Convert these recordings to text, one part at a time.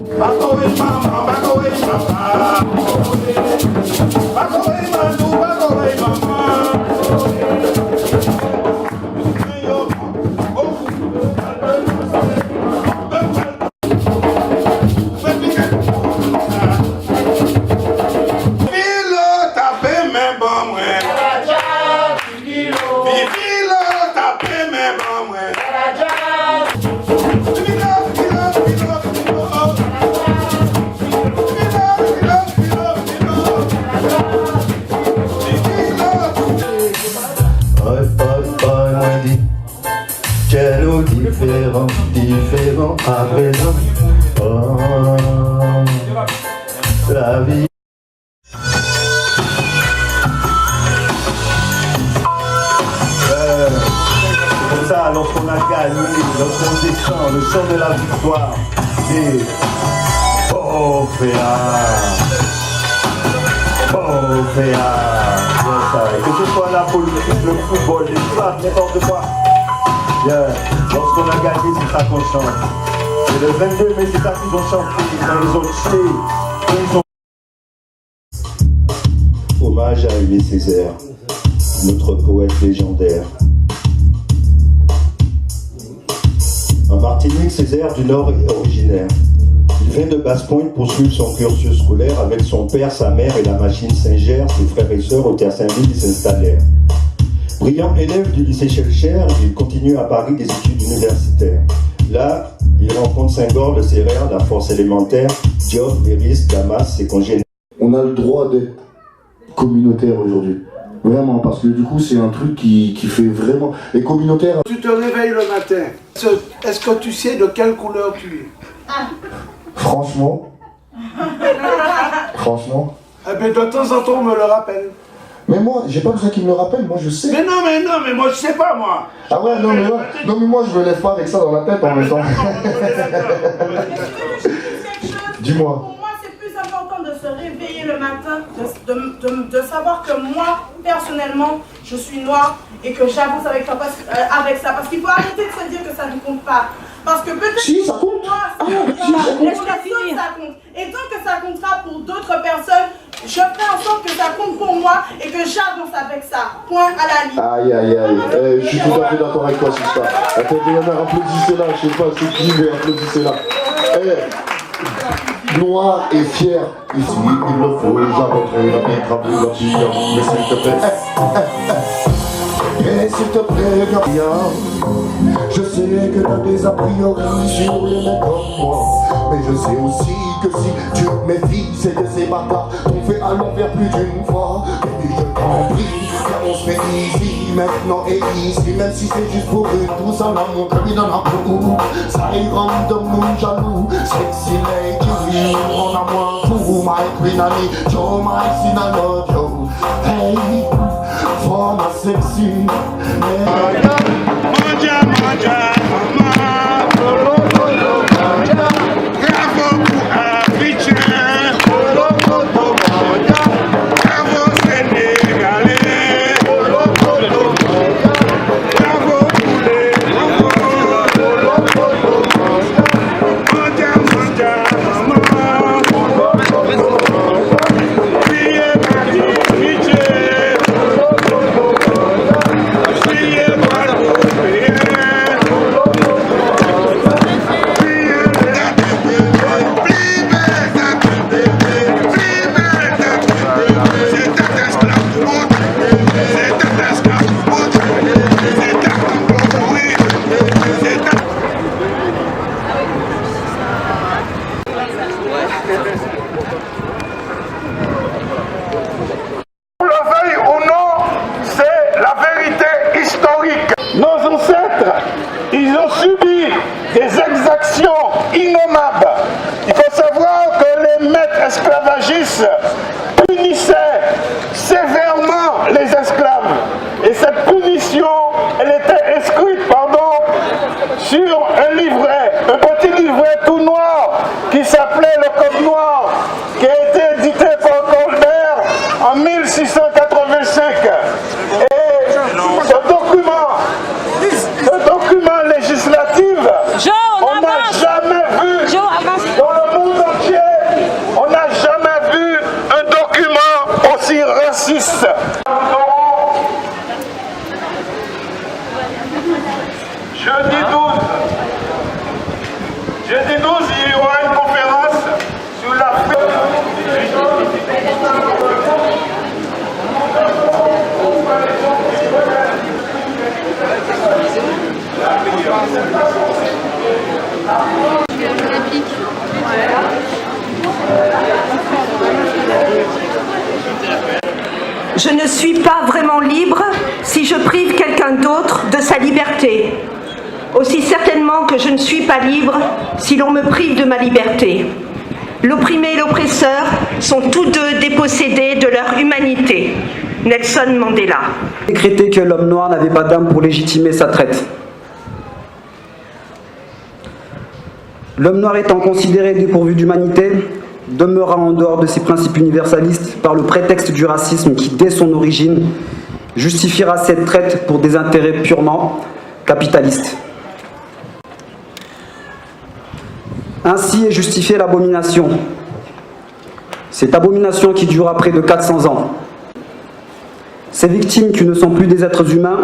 Back away, mama, back away, mama. Back away, mama, back away, mama. Différent à présent. Oh, la vie. C'est comme ça, lorsqu'on a gagné, lorsqu'on descend, le chant de la victoire, c'est oh Féa, oh Féa. Que ce soit la politique, le football, l'espace, n'importe quoi. Yeah. Lorsqu'on a gagné, c'est ça qu'on chante. Et le 22 mai, c'est ça qu'ils ont chanté. Quand ils ont tué, Hommage à Aimé Césaire, notre poète légendaire. En Martinique, Césaire du Nord est originaire. Il vient de Basse-Pointe pour suivre son cursus scolaire avec son père, sa mère et la machine Saint-Ger. Ses frères et sœurs au Terre Saint-Ville, ils s'installèrent. Brillant élève du lycée Schellcher, il continue à Paris des études universitaires. Là, il rencontre Senghor, le Sérère, la force élémentaire, Diop, Véris, Damas, ses congénères. On a le droit d'être communautaire aujourd'hui. Vraiment, parce que du coup, c'est un truc qui fait vraiment... Et communautaire... Tu te réveilles le matin, est-ce que tu sais de quelle couleur tu es? Franchement... Eh bien, de temps en temps, on me le rappelle. Mais moi, j'ai pas besoin qu'il me le rappelle, moi je sais. Mais non, moi je sais pas, moi. Ah ouais, non, mais moi je me lève pas avec ça dans la tête en même temps. Dis-moi. Pour moi, c'est plus important de se réveiller le matin, de savoir que moi, personnellement, je suis noire et que j'avance avec ça. Parce qu'il faut arrêter de se dire que ça ne compte pas. Parce que peut-être si, ça compte. Ça compte. Et tant que ça comptera pour d'autres personnes, je ferai en sorte que ça compte pour moi et que j'avance avec ça. Point à la ligne. Aïe. Je suis tout à fait d'accord avec toi sur ça. Attendez, applaudissez-là, je sais pas c'est qui, mais applaudissez-là. Noir et fier, ici il le faut, j'arrêterai la bien travailler la fille, mais s'il te plaît. Mais s'il te plaît, Gabriel, je sais que t'as des a priori sur les mecs comme moi. Mais je sais aussi que si tu te méfies, c'est que ces bâtards t'ont fait à l'envers plus d'une fois. Et puis je t'en prie, car on se fait ici, maintenant et ici. Même si c'est juste pour une tout ça là, mon cœur il en a beaucoup. Ça y rend de monde jaloux. Sexy lady, on a moins fou. My queen Annie, Joe, my sin, I love you. Hey, for my sexy. Manja, manja, mama. Bravo pour Abidjan. Bravo Sénégalais. Bravo pour les manja, manja, mama. Priez par dignité. Priez par prière. On le veuille ou non, c'est la vérité historique. Nos ancêtres, ils ont subi des exactions innommables. Il faut savoir que les maîtres esclavagistes punissaient sévèrement les esclaves. Et cette punition, elle était inscrite, sur un livret, un petit livret tout noir qui s'appelait le Code noir, qui a été édité par Colbert en 1685. Et ce document législatif, on n'a jamais vu je prive quelqu'un d'autre de sa liberté, aussi certainement que je ne suis pas libre si l'on me prive de ma liberté. L'opprimé et l'oppresseur sont tous deux dépossédés de leur humanité. Nelson Mandela. Décréter que l'homme noir n'avait pas d'âme pour légitimer sa traite. L'homme noir étant considéré dépourvu d'humanité, demeura en dehors de ses principes universalistes par le prétexte du racisme qui, dès son origine, justifiera cette traite pour des intérêts purement capitalistes. Ainsi est justifiée l'abomination. Cette abomination qui durera près de 400 ans. Ces victimes qui ne sont plus des êtres humains,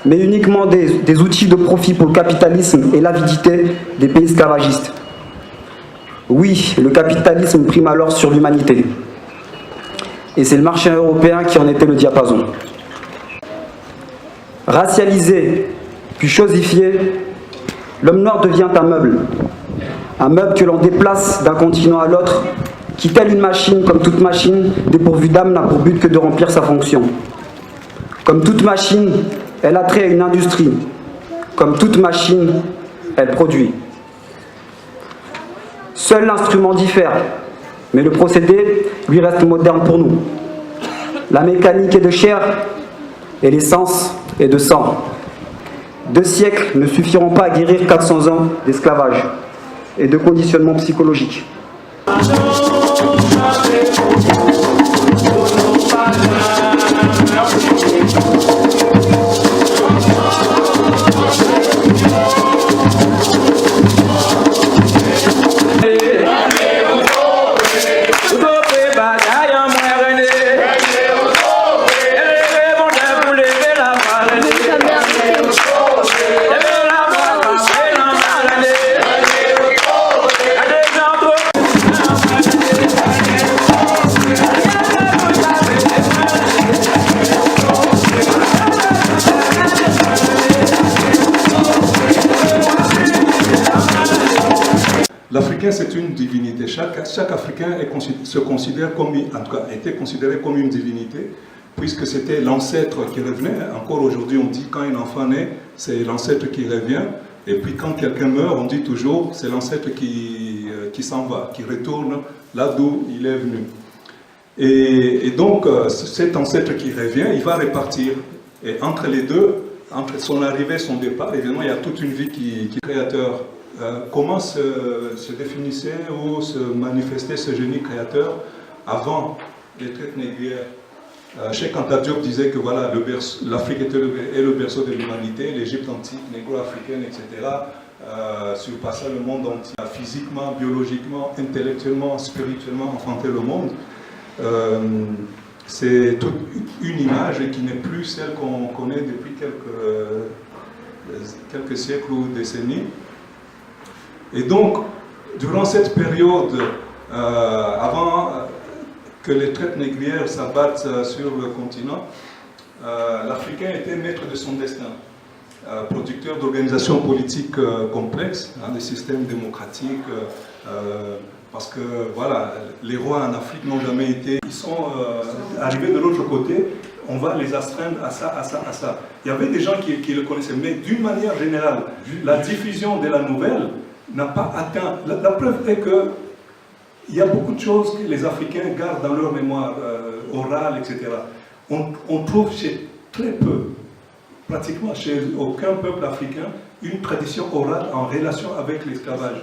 mais uniquement des outils de profit pour le capitalisme et l'avidité des pays esclavagistes. Oui, le capitalisme prime alors sur l'humanité. Et c'est le marché européen qui en était le diapason. Racialisé, puis chosifié, l'homme noir devient un meuble. Un meuble que l'on déplace d'un continent à l'autre, qui, telle une machine, comme toute machine, dépourvue d'âme, n'a pour but que de remplir sa fonction. Comme toute machine, elle a trait à une industrie. Comme toute machine, elle produit. Seul l'instrument diffère, mais le procédé lui reste moderne pour nous. La mécanique est de chair et l'essence est de sang. 2 siècles ne suffiront pas à guérir 400 ans d'esclavage et de conditionnement psychologique. L'Africain, c'est une divinité. Chaque Africain se considère comme, en tout cas, était considéré comme une divinité, puisque c'était l'ancêtre qui revenait. Encore aujourd'hui, on dit quand un enfant naît, c'est l'ancêtre qui revient. Et puis quand quelqu'un meurt, on dit toujours, c'est l'ancêtre qui s'en va, qui retourne là d'où il est venu. Et donc, cet ancêtre qui revient, il va repartir. Et entre les deux, entre son arrivée et son départ, évidemment, il y a toute une vie qui est créateur. Comment se définissait ou se manifestait ce génie créateur avant les traites négrières? Cheikh Anta Diop disait que voilà, l'Afrique est le berceau de l'humanité, l'Égypte antique, négro-africaine, etc., surpassait le monde entier, physiquement, biologiquement, intellectuellement, spirituellement, enfantait le monde. C'est toute une image qui n'est plus celle qu'on connaît depuis quelques siècles ou décennies. Et donc, durant cette période, avant que les traites négrières s'abattent sur le continent, l'Africain était maître de son destin, producteur d'organisations politiques complexes, des systèmes démocratiques, parce que voilà, les rois en Afrique n'ont jamais été, ils sont arrivés de l'autre côté, on va les astreindre à ça, à ça, à ça. Il y avait des gens qui le connaissaient, mais d'une manière générale, la diffusion de la nouvelle n'a pas atteint. La preuve est que il y a beaucoup de choses que les Africains gardent dans leur mémoire orale, etc. On trouve chez très peu, pratiquement chez aucun peuple africain, une tradition orale en relation avec l'esclavage.